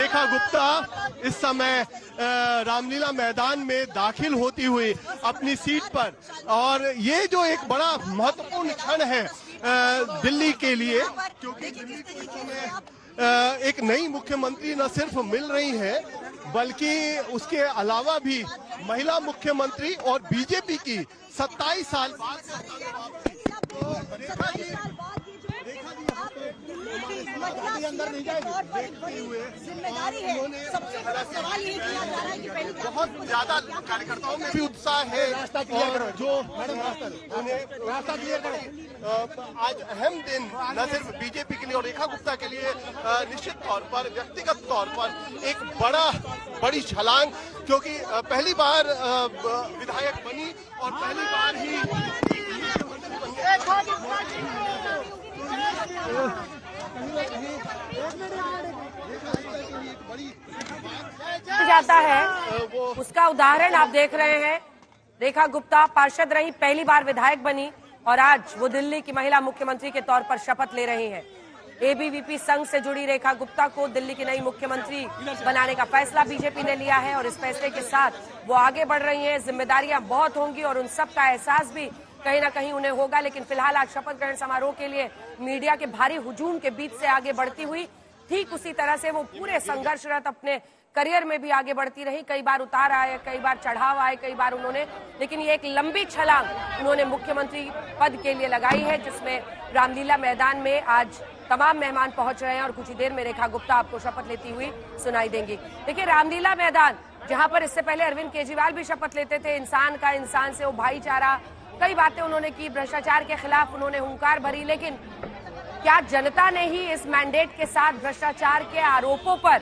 रेखा गुप्ता इस समय रामलीला मैदान में दाखिल होती हुई अपनी सीट पर, और ये जो एक बड़ा महत्वपूर्ण क्षण है दिल्ली के लिए, क्योंकि दिल्ली को इस समय एक नई मुख्यमंत्री न सिर्फ मिल रही है बल्कि उसके अलावा भी महिला मुख्यमंत्री और बीजेपी की 27 साल बाद अंदर नहीं जाएगी देखते हुए जिम्मेदारी है। सबसे बड़ा सवाल ये किया जा रहा है कि पहले बहुत ज्यादा कार्यकर्ताओं में भी उत्साह है और जो उन्हें रास्ता क्लियर करो। आज अहम दिन न सिर्फ बीजेपी के लिए और रेखा गुप्ता के लिए निश्चित तौर पर व्यक्तिगत तौर पर एक बड़ी छलांग, क्योंकि पहली बार विधायक बनी और पहली बार ही जाता है उसका उदाहरण आप देख रहे हैं। रेखा गुप्ता पार्षद रही, पहली बार विधायक बनी और आज वो दिल्ली की महिला मुख्यमंत्री के तौर पर शपथ ले रही हैं। एबीवीपी संघ से जुड़ी रेखा गुप्ता को दिल्ली की नई मुख्यमंत्री बनाने का फैसला बीजेपी ने लिया है और इस फैसले के साथ वो आगे बढ़ रही हैं। जिम्मेदारियां बहुत होंगी और उन सब का एहसास भी कहीं ना कहीं उन्हें होगा, लेकिन फिलहाल आज शपथ ग्रहण समारोह के लिए मीडिया के भारी हुजूम के बीच से आगे बढ़ती हुई, ठीक उसी तरह से वो पूरे संघर्षरत अपने करियर में भी आगे बढ़ती रही। कई बार उतार आए, कई बार चढ़ाव आए, कई बार उन्होंने, लेकिन ये एक लंबी छलांग उन्होंने मुख्यमंत्री पद के लिए लगाई है, जिसमें रामलीला मैदान में आज तमाम मेहमान पहुंच रहे हैं और कुछ ही देर में रेखा गुप्ता आपको शपथ लेती हुई सुनाई देंगी। देखिए, रामलीला मैदान जहां पर इससे पहले अरविंद केजरीवाल भी शपथ लेते थे, इंसान का इंसान से वो भाईचारा, कई बातें उन्होंने की, भ्रष्टाचार के खिलाफ उन्होंने हुंकार भरी, लेकिन क्या जनता ने ही इस मैंडेट के साथ भ्रष्टाचार के आरोपों पर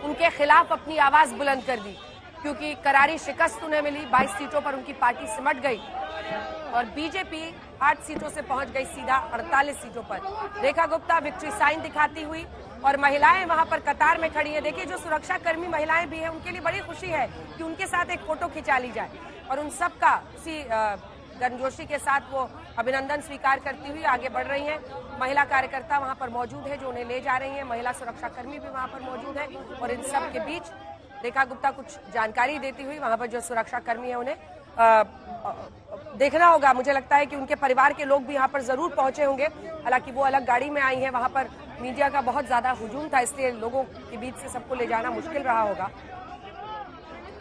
उनके खिलाफ अपनी आवाज बुलंद कर दी? क्योंकि करारी शिकस्त उन्हें मिली, 22 सीटों पर उनकी पार्टी सिमट गई और बीजेपी 8 सीटों से पहुंच गई सीधा 48 सीटों पर। रेखा गुप्ता विक्ट्री साइन दिखाती हुई और महिलाएं वहां पर कतार में खड़ी हैं। देखिए, जो सुरक्षा कर्मी महिलाएं भी हैं, उनके लिए बड़ी खुशी है कि उनके साथ एक फोटो खिंचा ली जाए और उन सबका उसी गर्मजोशी के साथ वो अभिनंदन स्वीकार करती हुई आगे बढ़ रही हैं। महिला कार्यकर्ता वहां पर मौजूद है जो उन्हें ले जा रही हैं, महिला सुरक्षा कर्मी भी वहां पर मौजूद है और इन सब के बीच रेखा गुप्ता कुछ जानकारी देती हुई, वहां पर जो सुरक्षा कर्मी है उन्हें देखना होगा। मुझे लगता है कि उनके परिवार के लोग भी यहाँ पर जरूर पहुंचे होंगे, हालांकि वो अलग गाड़ी में आई है। वहां पर मीडिया का बहुत ज्यादा हुजूम था, इसलिए लोगों के बीच से सबको ले जाना मुश्किल रहा होगा।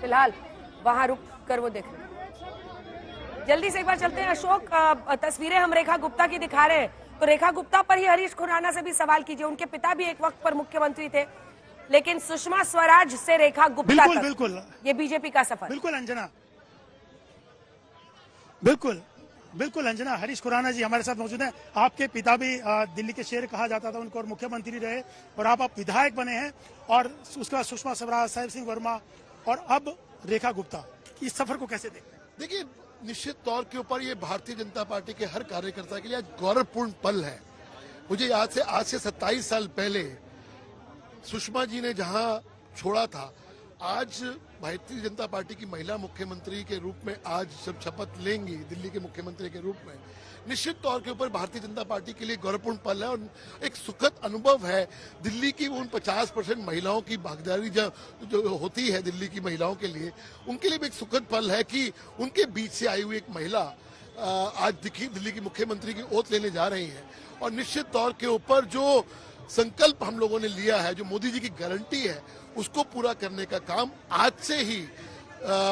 फिलहाल वहां रुक कर वो देख रहे हैं। जल्दी से एक बार चलते हैं अशोक, तस्वीरें हम रेखा गुप्ता की दिखा रहे हैं, तो रेखा गुप्ता पर ही हरीश खुराना से भी सवाल कीजिए। उनके पिता भी एक वक्त पर मुख्यमंत्री थे, लेकिन सुषमा स्वराज से रेखा गुप्ता तक बिल्कुल ये बीजेपी का सफर। बिल्कुल अंजना, बिल्कुल अंजना, हरीश खुराना जी हमारे साथ मौजूद हैं। आपके पिता भी दिल्ली के शेर कहा जाता था उनको और मुख्यमंत्री रहे, और आप विधायक बने हैं, और उसके बाद सुषमा स्वराज, साहिब सिंह वर्मा और अब रेखा गुप्ता, इस सफर को कैसे देखते हैं? देखिए, निश्चित तौर के ऊपर ये भारतीय जनता पार्टी के हर कार्यकर्ता के लिए आज गौरवपूर्ण पल है। मुझे याद से आज से 27 साल पहले सुषमा जी ने जहां छोड़ा था, आज भारतीय जनता पार्टी की महिला मुख्यमंत्री के रूप में आज जब शपथ लेंगी दिल्ली के मुख्यमंत्री के रूप में, निश्चित तौर के ऊपर भारतीय जनता पार्टी के लिए गौरवपूर्ण पल है और एक सुखद अनुभव है। दिल्ली की उन 50% महिलाओं की भागीदारी जो होती है दिल्ली की महिलाओं के लिए, उनके लिए भी एक सुखद पल है कि उनके बीच से आई हुई एक महिला आज दिल्ली की मुख्यमंत्री की ओथ लेने जा रही है। और निश्चित तौर के ऊपर जो संकल्प हम लोगों ने लिया है, जो मोदी जी की गारंटी है, उसको पूरा करने का काम आज से ही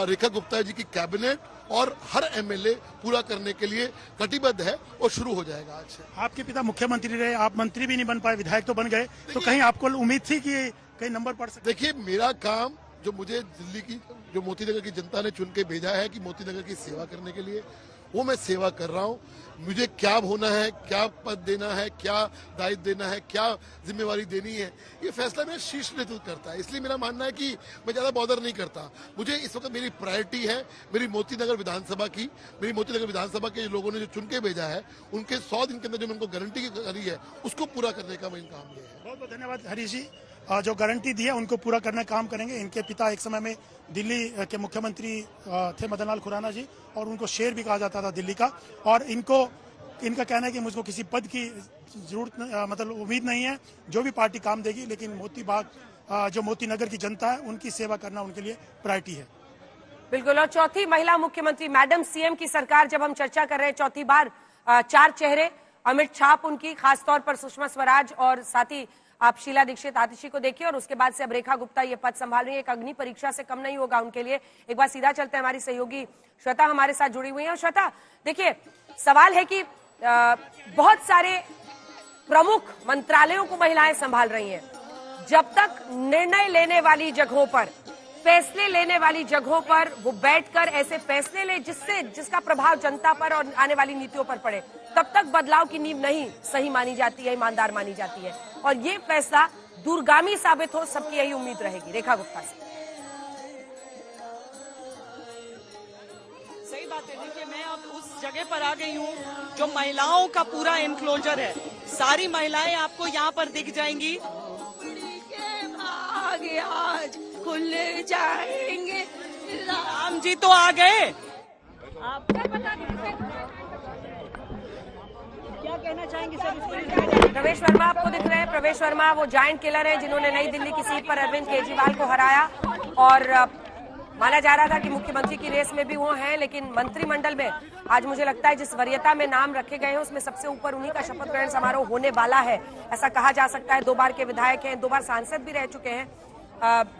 रेखा गुप्ता जी की कैबिनेट और हर एमएलए पूरा करने के लिए कटिबद्ध है और शुरू हो जाएगा आज से। आपके पिता मुख्यमंत्री रहे, आप मंत्री भी नहीं बन पाए, विधायक तो बन गए, तो कहीं आपको उम्मीद थी कि कहीं नंबर पड़ सकते? देखिए, मेरा काम जो मुझे दिल्ली की, जो मोतीनगर की जनता ने चुन के भेजा है कि मोतीनगर की सेवा करने के लिए, वो मैं सेवा कर रहा हूँ। मुझे क्या होना है, क्या पद देना है, क्या दायित्व देना है, क्या जिम्मेवारी देनी है, ये फैसला मेरा शीर्ष नेतृत्व करता है। इसलिए मेरा मानना है कि मैं ज्यादा बॉदर नहीं करता। मुझे इस वक्त मेरी प्रायोरिटी है मेरी मोतीनगर विधानसभा की, मेरी मोतीनगर विधानसभा के लोगों ने जो चुन के भेजा है, उनके 100 दिन के अंदर जो मैंने उनको गारंटी करी है, उसको पूरा करने का मैं काम लिया है। बहुत बहुत धन्यवाद हरीश जी, जो गारंटी दी है उनको पूरा करने का काम करेंगे। इनके पिता एक समय में दिल्ली के मुख्यमंत्री थे, मदन लाल खुराना जी, और उनको शेर भी कहा जाता था दिल्ली का, और इनका कहना है कि मुझको किसी पद की जरूरत मतलब उम्मीद नहीं है, जो भी पार्टी काम देगी, लेकिन मोती बाग जो मोती नगर की जनता है उनकी सेवा करना उनके लिए प्रायोरिटी है। बिल्कुल। और चौथी महिला मुख्यमंत्री मैडम सीएम की सरकार, जब हम चर्चा कर रहे हैं चौथी बार, 4 चेहरे, अमिट छाप उनकी, खासतौर पर सुषमा स्वराज और साथ ही आप शीला दीक्षित आतिशी को देखिए, और उसके बाद से अब रेखा गुप्ता ये पद संभाल रही है। एक अग्नि परीक्षा से कम नहीं होगा उनके लिए। एक बार सीधा चलते हैं, हमारी सहयोगी श्वेता हमारे साथ जुड़ी हुई है। और श्वेता, देखिए सवाल है कि बहुत सारे प्रमुख मंत्रालयों को महिलाएं संभाल रही हैं। जब तक निर्णय लेने वाली जगहों पर, फैसले लेने वाली जगहों पर वो बैठकर ऐसे फैसले ले जिसका प्रभाव जनता पर और आने वाली नीतियों पर पड़े, तब तक बदलाव की नींव नहीं सही मानी जाती है, ईमानदार मानी जाती है। और ये फैसला दूरगामी साबित हो, सबकी यही उम्मीद रहेगी। रेखा गुप्ता से। सही बात है। देखिए, मैं अब उस जगह पर आ गई हूँ जो महिलाओं का पूरा एनक्लोजर है। सारी महिलाएं आपको यहाँ पर दिख जाएंगी। आगे आज खुल जाएंगे। राम जी तो आ गए। आप क्या कहना चाहेंगे सर? प्रवेश वर्मा आपको दिख रहे हैं। प्रवेश वर्मा वो जायंट किलर है जिन्होंने नई दिल्ली की सीट पर अरविंद केजरीवाल को हराया, और माना जा रहा था कि मुख्यमंत्री की रेस में भी वो हैं, लेकिन मंत्रिमंडल में आज मुझे लगता है जिस वरीयता में नाम रखे गए हैं उसमें सबसे ऊपर उन्हीं का शपथ ग्रहण समारोह होने वाला है, ऐसा कहा जा सकता है। 2 बार के विधायक हैं, 2 बार सांसद भी रह चुके हैं।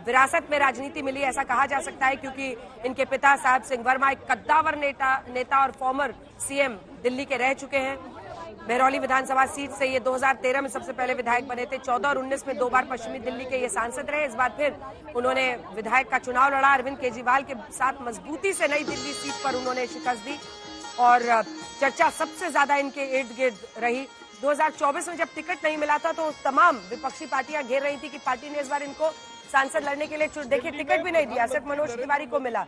विरासत में राजनीति मिली ऐसा कहा जा सकता है, क्योंकि इनके पिता साहब सिंह वर्मा एक कद्दावर नेता और फॉर्मर सीएम दिल्ली के रह चुके हैं। बहरौली विधानसभा सीट से ये 2013 में सबसे पहले विधायक बने थे। 14 और 19 में 2 बार पश्चिमी दिल्ली के ये सांसद रहे। इस बार फिर उन्होंने विधायक का चुनाव लड़ा। अरविंद केजरीवाल के साथ मजबूती से नई दिल्ली सीट पर उन्होंने शिकस्त दी, और चर्चा सबसे ज्यादा इनके इर्द गिर्द रही। 2024 में जब टिकट नहीं मिला था तो तमाम विपक्षी पार्टियां घेर रही थी कि पार्टी ने इस बार इनको सांसद लड़ने के लिए देखिए टिकट भी नहीं दिया, सिर्फ मनोज तिवारी को मिला।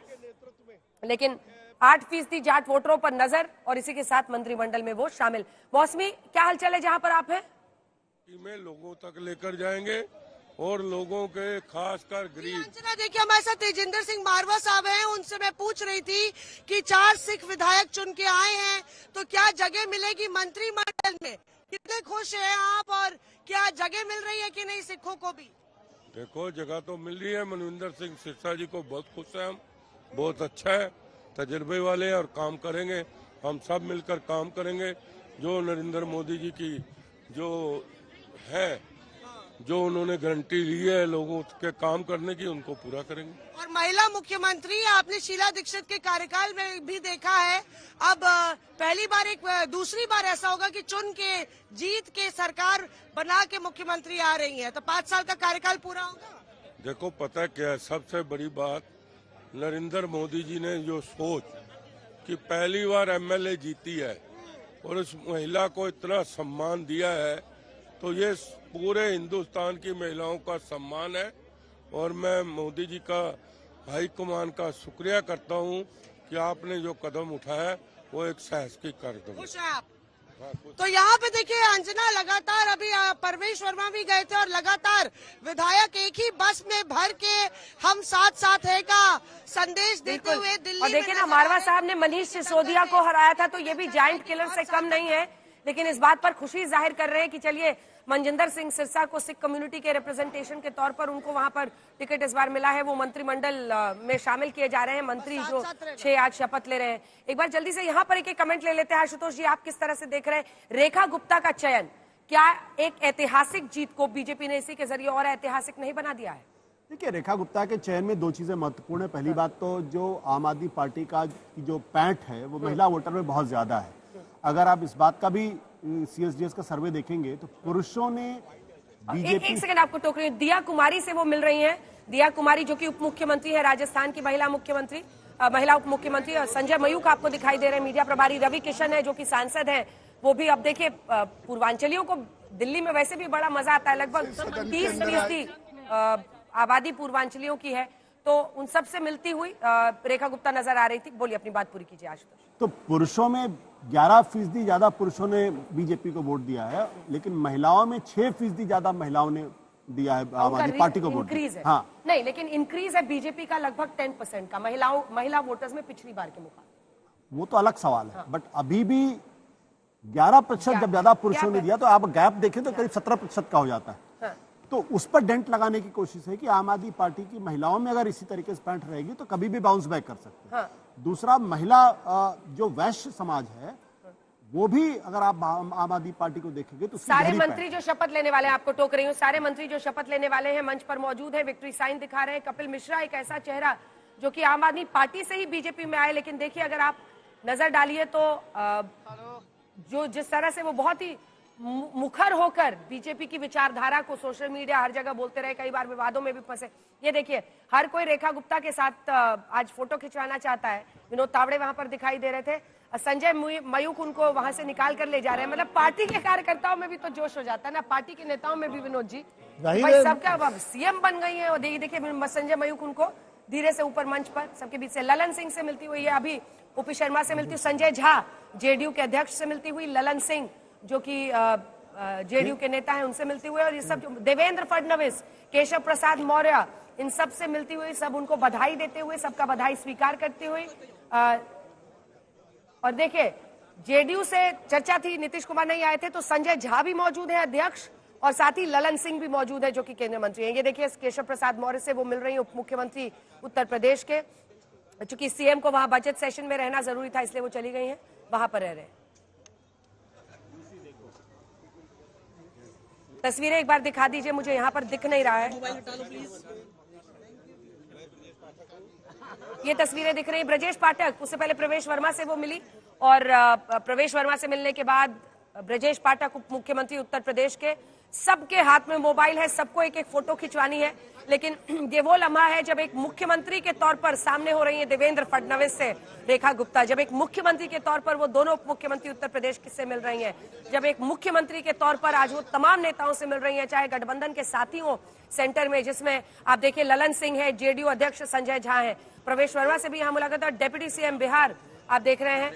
लेकिन 8% जाट वोटरों पर नजर, और इसी के साथ मंत्रिमंडल में वो शामिल। मौसमी, क्या हालचाल है जहां पर आप हैं? में लोगों तक लेकर जाएंगे और लोगों के खासकर गरीब। देखिए, हमारे साथ तेजिंदर सिंह मारवा साहब हैं। उनसे मैं पूछ रही थी कि 4 सिख विधायक चुन के आए हैं, तो क्या जगह मिलेगी मंत्रिमंडल में? कितने खुश हैं आप, और क्या जगह मिल रही है कि नहीं सिखों को भी? देखो, जगह तो मिल रही है। मनविंदर सिंह सिरसा जी को बहुत खुश है हम, बहुत अच्छा है, तजर्बे वाले हैं और काम करेंगे। हम सब मिलकर काम करेंगे। जो नरेंद्र मोदी जी की जो है, जो उन्होंने गारंटी ली है लोगों के काम करने की, उनको पूरा करेंगे। और महिला मुख्यमंत्री आपने शीला दीक्षित के कार्यकाल में भी देखा है। अब पहली बार दूसरी बार ऐसा होगा कि चुन के जीत के सरकार बना के मुख्यमंत्री आ रही है, तो 5 साल का कार्यकाल पूरा होगा। देखो, पता है क्या है सबसे बड़ी बात, नरेंद्र मोदी जी ने जो सोच कि पहली बार एमएलए जीती है और उस महिला को इतना सम्मान दिया है, तो ये पूरे हिंदुस्तान की महिलाओं का सम्मान है। और मैं मोदी जी का, हाईकमान का शुक्रिया करता हूँ कि आपने जो कदम उठाया है वो एक साहसिक कदम। खुश हैं आप? तो यहाँ पे देखिए अंजना, लगातार अभी परवेश वर्मा भी गए थे और लगातार विधायक एक ही बस में भर के हम साथ साथ है का संदेश देते हुए दिल्ली। और देखिए ना, मारवा साहब ने मनीष सिसोदिया को हराया था, तो ये भी जायंट किलर से कम नहीं है, लेकिन इस बात पर खुशी जाहिर कर रहे हैं कि चलिए मनजिंदर सिंह सिरसा को सिख कम्युनिटी के रिप्रेजेंटेशन के तौर पर उनको वहां पर टिकट इस बार मिला है। वो मंत्रिमंडल में शामिल किए जा रहे हैं, मंत्री जो 6 आज शपथ ले रहे हैं। एक बार जल्दी से यहाँ पर एक कमेंट ले लेते हैं। आशुतोष जी, आप किस तरह से देख रहे हैं रेखा गुप्ता का चयन? क्या एक ऐतिहासिक जीत को बीजेपी ने इसी के जरिए और ऐतिहासिक नहीं बना दिया है? देखिए, रेखा गुप्ता के चयन में 2 चीजें महत्वपूर्ण है। पहली बात तो जो आम आदमी पार्टी का जो पैठ है वो महिला वोटर में बहुत ज्यादा है। अगर आप इस बात का भी CSDS का सर्वे देखेंगे तो पुरुषों ने बीजेपी। एक सेकंड आपको टोक रही हूं, दिया कुमारी से वो मिल रही हैं। दिया कुमारी जो कि उप मुख्यमंत्री है, राजस्थान की महिला उप मुख्यमंत्री, और संजय मयूख आपको दिखाई दे रहे हैं मीडिया प्रभारी। रवि किशन है जो कि सांसद हैं, वो भी। अब देखिए, पूर्वांचलियों को दिल्ली में वैसे भी बड़ा मजा आता है, लगभग 30% आबादी पूर्वांचलियों की है, तो उन सबसे मिलती हुई रेखा गुप्ता नजर आ रही थी। बोलिए, अपनी बात पूरी कीजिए आशुतोष। तो पुरुषों में 11% ज्यादा पुरुषों ने बीजेपी को वोट दिया है, लेकिन महिलाओं में 6% ज्यादा महिलाओं ने दिया है आम आदमी पार्टी को वोट। हाँ, नहीं, लेकिन इंक्रीज है बीजेपी का लगभग 10% का महिला वोटर्स में पिछली बार के मुकाबले। वो तो अलग सवाल है, बट अभी भी 11% जब ज्यादा पुरुषों ने दिया तो आप गैप देखें तो करीब 17% का हो जाता है। तो उस पर डेंट लगाने की कोशिश है कि आम आदमी पार्टी की महिलाओं में अगर इसी तरीके से पैंट रहेगी तो कभी भी बाउंस बैक कर सकते हैं। दूसरा, महिला जो वैश्य समाज है वो भी अगर आप आम आदमी पार्टी को देखेंगे तो सारे मंत्री जो शपथ लेने वाले हैं, आपको टोक रही हूँ, सारे मंत्री जो शपथ लेने वाले हैं मंच पर मौजूद है, विक्ट्री साइन दिखा रहे हैं। कपिल मिश्रा एक ऐसा चेहरा जो कि आम आदमी पार्टी से ही बीजेपी में आए, लेकिन देखिए अगर आप नजर डालिए तो जो जिस तरह से वो बहुत ही मुखर होकर बीजेपी की विचारधारा को सोशल मीडिया हर जगह बोलते रहे, कई बार विवादों में भी फंसे। ये देखिए हर कोई रेखा गुप्ता के साथ आज फोटो खिंचवाना चाहता है। विनोद तावड़े वहां पर दिखाई दे रहे थे, संजय मयूख उनको वहां से निकाल कर ले जा रहे हैं। मतलब पार्टी के कार्यकर्ताओं में भी तो जोश हो जाता है ना, पार्टी के नेताओं में भी। विनोद जी भाई सबका सीएम बन गई है और देखिए संजय मयूख उनको धीरे से ऊपर मंच पर सबके बीच से ललन सिंह से मिलती हुई है, अभी ओपी शर्मा से मिलती हुई, संजय झा जेडीयू के अध्यक्ष से मिलती हुई, ललन सिंह जो कि जेडीयू के नेता हैं उनसे मिलती हुई, और ये सब देवेंद्र फडणवीस, केशव प्रसाद मौर्य, इन सब से मिलती हुई, सब उनको बधाई देते हुए, सबका बधाई स्वीकार करते हुए। और देखिए जेडीयू से चर्चा थी, नीतीश कुमार नहीं आए थे तो संजय झा भी मौजूद है अध्यक्ष, और साथ ही ललन सिंह भी मौजूद है जो कि केंद्रीय मंत्री हैं। ये देखिए केशव प्रसाद मौर्य से वो मिल रही है, उप मुख्यमंत्री उत्तर प्रदेश के, चूंकि सीएम को वहां बजट सेशन में रहना जरूरी था इसलिए वो चली गई हैं, वहां पर रह रहे हैं। तस्वीरें एक बार दिखा दीजिए, मुझे यहाँ पर दिख नहीं रहा है। ये तस्वीरें दिख रही हैं ब्रजेश पाठक, उससे पहले प्रवेश वर्मा से वो मिली, और प्रवेश वर्मा से मिलने के बाद ब्रजेश पाठक उप मुख्यमंत्री उत्तर प्रदेश के, सबके हाथ में मोबाइल है, सबको एक एक फोटो खिंचवानी है। लेकिन ये वो लम्हा है जब एक मुख्यमंत्री के तौर पर सामने हो रही है देवेंद्र फडणवीस से रेखा गुप्ता, जब एक मुख्यमंत्री के तौर पर वो दोनों उप मुख्यमंत्री उत्तर प्रदेश से मिल रही हैं, जब एक मुख्यमंत्री के तौर पर आज वो तमाम नेताओं से मिल रही हैं, चाहे गठबंधन के साथी हो सेंटर में, जिसमें आप देखिए ललन सिंह है, जेडीयू अध्यक्ष संजय झा है, प्रवेश वर्मा से भी यहाँ मुलाकात, और डेप्यूटी सीएम बिहार आप देख रहे हैं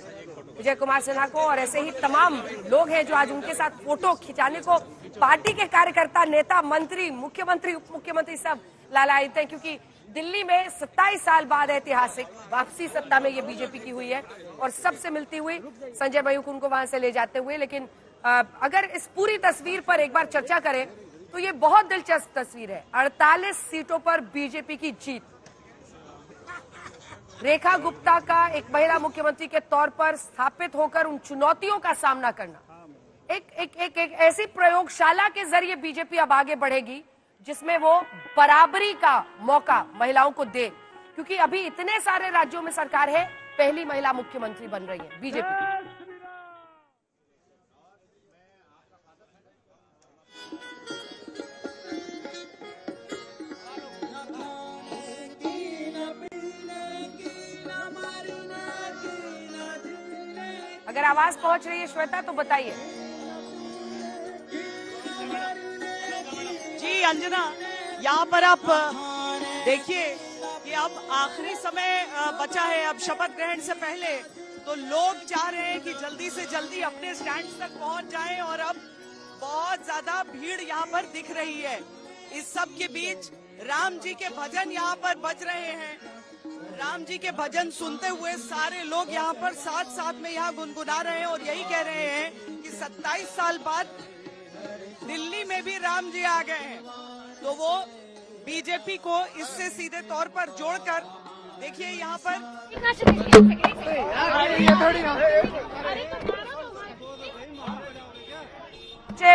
विजय कुमार सिन्हा को, और ऐसे ही तमाम लोग हैं जो आज उनके साथ फोटो खिंचाने को पार्टी के कार्यकर्ता, नेता, मंत्री, मुख्यमंत्री, उप मुख्यमंत्री सब लालायित हैं, क्योंकि दिल्ली में 27 साल बाद ऐतिहासिक वापसी सत्ता में ये बीजेपी की हुई है, और सबसे मिलती हुई संजय मयूख उनको वहां से ले जाते हुए। लेकिन अगर इस पूरी तस्वीर पर एक बार चर्चा करें तो ये बहुत दिलचस्प तस्वीर है। 48 सीटों पर बीजेपी की जीत, रेखा गुप्ता का एक महिला मुख्यमंत्री के तौर पर स्थापित होकर उन चुनौतियों का सामना करना, एक ऐसी प्रयोगशाला के जरिए बीजेपी अब आगे बढ़ेगी जिसमें वो बराबरी का मौका महिलाओं को दे, क्योंकि अभी इतने सारे राज्यों में सरकार है, पहली महिला मुख्यमंत्री बन रही है बीजेपी की। अगर आवाज पहुंच रही है श्वेता तो बताइए। जी अंजना, यहाँ पर आप देखिए कि अब आखिरी समय बचा है, अब शपथ ग्रहण से पहले तो लोग चाह रहे हैं कि जल्दी से जल्दी अपने स्टैंड तक पहुंच जाएं, और अब बहुत ज्यादा भीड़ यहाँ पर दिख रही है। इस सब के बीच राम जी के भजन यहाँ पर बज रहे हैं, राम जी के भजन सुनते हुए सारे लोग यहाँ पर साथ साथ में यहाँ गुनगुना रहे हैं, और यही कह रहे हैं कि 27 साल बाद दिल्ली में भी राम जी आ गए हैं। तो वो बीजेपी को इससे सीधे तौर पर जोड़कर देखिए यहाँ पर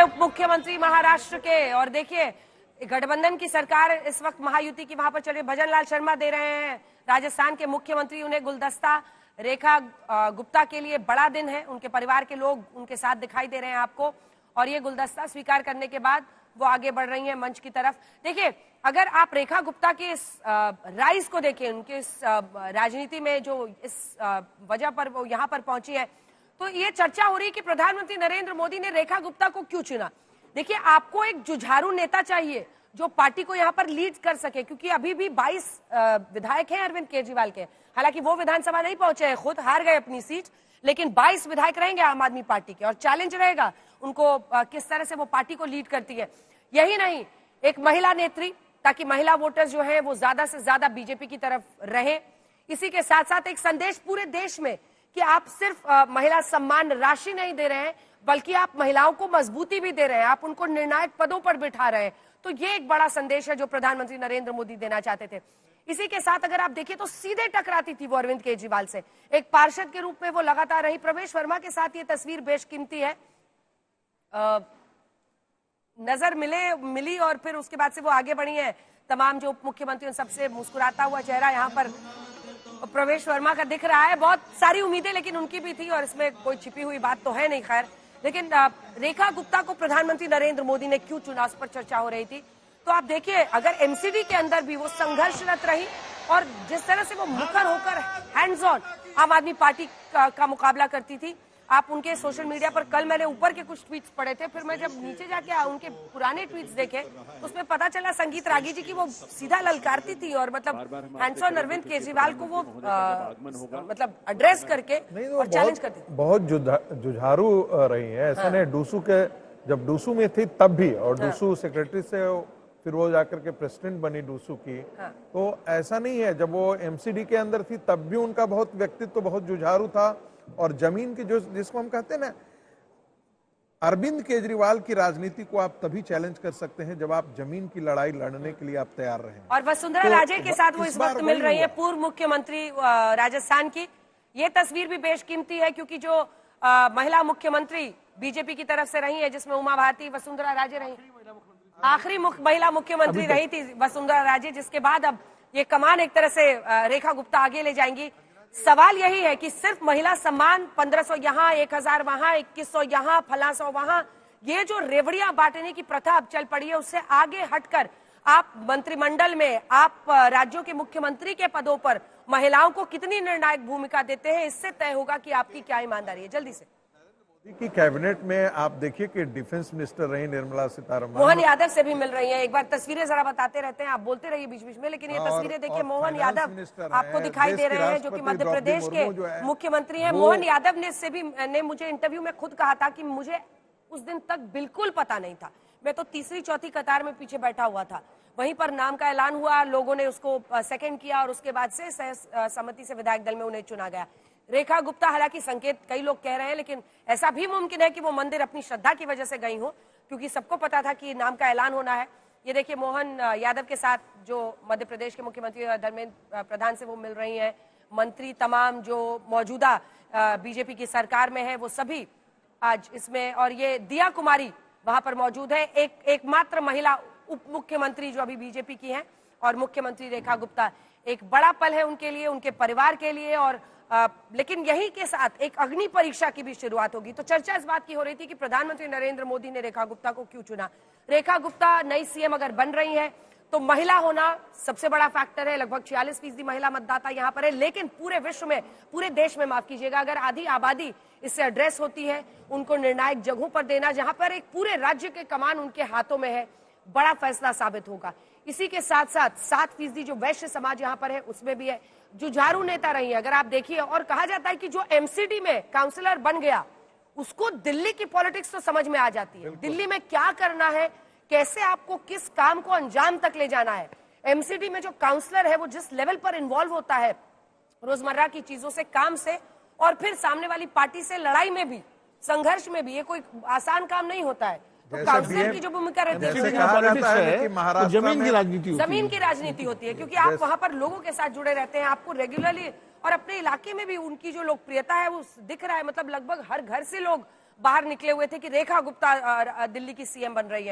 उप मुख्यमंत्री महाराष्ट्र के, और देखिए गठबंधन की सरकार इस वक्त महायुति की वहां पर चल रही, भजनलाल शर्मा दे रहे हैं राजस्थान के मुख्यमंत्री उन्हें गुलदस्ता। रेखा गुप्ता के लिए बड़ा दिन है, उनके परिवार के लोग उनके साथ दिखाई दे रहे हैं आपको, और ये गुलदस्ता स्वीकार करने के बाद वो आगे बढ़ रही हैं मंच की तरफ। देखिए अगर आप रेखा गुप्ता के इस राइज को देखें, उनके इस राजनीति में जो इस वजह पर वो यहाँ पर पहुंची है, तो ये चर्चा हो रही है कि प्रधानमंत्री नरेंद्र मोदी ने रेखा गुप्ता को क्यों चुना। देखिए आपको एक जुझारू नेता चाहिए जो पार्टी को यहाँ पर लीड कर सके, क्योंकि अभी भी 22 विधायक हैं अरविंद केजरीवाल के, हालांकि वो विधानसभा नहीं पहुंचे हैं, खुद हार गए अपनी सीट, लेकिन 22 विधायक रहेंगे आम आदमी पार्टी के, और चैलेंज रहेगा उनको किस तरह से वो पार्टी को लीड करती है। यही नहीं, एक महिला नेत्री, ताकि महिला वोटर्स जो है वो ज्यादा से ज्यादा बीजेपी की तरफ रहे। इसी के साथ साथ एक संदेश पूरे देश में कि आप सिर्फ महिला सम्मान राशि नहीं दे रहे हैं, बल्कि आप महिलाओं को मजबूती भी दे रहे हैं, आप उनको निर्णायक पदों पर बिठा रहे हैं। तो ये एक बड़ा संदेश है जो प्रधानमंत्री नरेंद्र मोदी देना चाहते थे। इसी के साथ अगर आप देखिए तो सीधे टकराती थी वो अरविंद केजरीवाल से, एक पार्षद के रूप में वो लगातार रही। प्रवेश वर्मा के साथ ये तस्वीर बेशकीमती है, नजर मिली और फिर उसके बाद से वो आगे बढ़ी है। तमाम जो उप मुख्यमंत्री सबसे मुस्कुराता हुआ चेहरा यहाँ पर प्रवेश वर्मा का दिख रहा है। बहुत सारी उम्मीदें लेकिन उनकी भी थी और इसमें कोई छिपी हुई बात तो है नहीं। खैर, लेकिन रेखा गुप्ता को प्रधानमंत्री नरेंद्र मोदी ने क्यों चुना, उस पर चर्चा हो रही थी। तो आप देखिए, अगर एमसीडी के अंदर भी वो संघर्षरत रही और जिस तरह से वो मुखर होकर हैंड्स ऑन आम आदमी पार्टी का मुकाबला करती थी, आप उनके सोशल मीडिया पर, कल मैंने ऊपर के कुछ ट्वीट्स पढ़े थे, फिर मैं जब नीचे जाके उनके पुराने ट्वीट्स देखे तो उसमें पता चला संगीत रागी जी की वो सीधा ललकारती थी और मतलब हैंड्स ऑन अरविंद केजरीवाल को वो मतलब एड्रेस करके और चैलेंज करती थी। बहुत जुझारू रही है। ऐसा नहीं, डूसू के जब डूसू में थी तब भी, और डूसू सेक्रेटरी से फिर वो जाकर के प्रेसिडेंट बनी डूसू की, तो ऐसा नहीं है। जब वो एमसीडी के अंदर थी तब भी उनका बहुत व्यक्तित्व बहुत जुझारू था। और जमीन की जो जिसको हम कहते हैं ना, अरविंद केजरीवाल की राजनीति को आप तभी चैलेंज कर सकते हैं जब आप जमीन की लड़ाई लड़ने के लिए आप तैयार रहें। और वसुंधरा राजे के साथ वो इस वक्त मिल रही है, पूर्व मुख्यमंत्री राजस्थान की। ये तस्वीर भी बेशकीमती है क्योंकि जो महिला मुख्यमंत्री बीजेपी की तरफ से रही है, जिसमें उमा भारती, वसुंधरा राजे रही, आखिरी महिला मुख्यमंत्री रही थी वसुंधरा राजे, जिसके बाद अब ये कमान एक तरह से रेखा गुप्ता आगे ले जाएंगी। सवाल यही है कि सिर्फ महिला सम्मान 1500 यहाँ, 1000 वहां, 2100 यहाँ, फला 100 वहां, ये जो रेवड़ियां बांटने की प्रथा अब चल पड़ी है, उससे आगे हटकर आप मंत्रिमंडल में, आप राज्यों के मुख्यमंत्री के पदों पर महिलाओं को कितनी निर्णायक भूमिका देते हैं, इससे तय होगा कि आपकी क्या ईमानदारी है। जल्दी से मोदी की कैबिनेट में आप देखिए कि डिफेंस मिनिस्टर रही निर्मला सीतारमण, मोहन यादव से भी मिल रही हैं। एक बार तस्वीरें जरा बताते रहते हैं, आप बोलते रहिए बीच बीच में, लेकिन ये तस्वीरें देखिए, मोहन यादव आपको दिखाई दे रहे हैं जो कि मध्य प्रदेश के मुख्यमंत्री हैं। मोहन यादव ने मुझे इंटरव्यू में खुद कहा था कि मुझे उस दिन तक बिल्कुल पता नहीं था, मैं तो तीसरी चौथी कतार में पीछे बैठा हुआ था। वहीं पर नाम का ऐलान हुआ, लोगों ने उसको सेकंड किया और उसके बाद से सहसम्मति से विधायक दल में उन्हें चुना गया। रेखा गुप्ता, हालांकि संकेत कई लोग कह रहे हैं, लेकिन ऐसा भी मुमकिन है कि वो मंदिर अपनी श्रद्धा की वजह से गई हो, क्योंकि सबको पता था कि नाम का ऐलान होना है। ये देखिए, मोहन यादव के साथ जो मध्य प्रदेश के मुख्यमंत्री धर्मेंद्र प्रधान से वो मिल रही हैं। मंत्री तमाम जो मौजूदा बीजेपी की सरकार में है वो सभी आज इसमें, और ये दिया कुमारी वहां पर मौजूद है, एकमात्र महिला उप मुख्यमंत्री जो अभी बीजेपी की हैं, और मुख्यमंत्री रेखा गुप्ता। एक बड़ा पल है उनके लिए, उनके परिवार के लिए, और लेकिन यही के साथ एक अग्नि परीक्षा की भी शुरुआत होगी। तो चर्चा इस बात की हो रही थी कि प्रधानमंत्री नरेंद्र मोदी ने रेखा गुप्ता को क्यों चुना। रेखा गुप्ता नई सीएम अगर बन रही है तो महिला होना सबसे बड़ा फैक्टर है। लगभग 46% महिला मतदाता यहाँ पर है, लेकिन पूरे विश्व में, पूरे देश में माफ कीजिएगा, अगर आधी आबादी इससे एड्रेस होती है, उनको निर्णायक जगहों पर देना, जहां पर एक पूरे राज्य के कमान उनके हाथों में है, बड़ा फैसला साबित होगा। इसी के साथ साथ 7% जो वैश्य समाज यहाँ पर है उसमें भी है। जुझारू नेता रही है अगर आप देखिए, और कहा जाता है कि जो एमसीडी में काउंसलर बन गया उसको दिल्ली की पॉलिटिक्स तो समझ में आ जाती है, दिल्ली में क्या करना है, कैसे आपको किस काम को अंजाम तक ले जाना है। एमसीडी में जो काउंसलर है वो जिस लेवल पर इन्वॉल्व होता है रोजमर्रा की चीजों से, काम से, और फिर सामने वाली पार्टी से लड़ाई में भी, संघर्ष में भी, ये कोई आसान काम नहीं होता है। तो काउंसलर की जो भूमिका रहती है जमीन की राजनीति होती है, क्योंकि आप वहां पर लोगों के साथ जुड़े रहते हैं, आपको रेगुलरली, और अपने इलाके में भी उनकी जो लोकप्रियता है वो दिख रहा है। मतलब लगभग हर घर से लोग बाहर निकले हुए थे कि रेखा गुप्ता दिल्ली की सीएम बन रही है।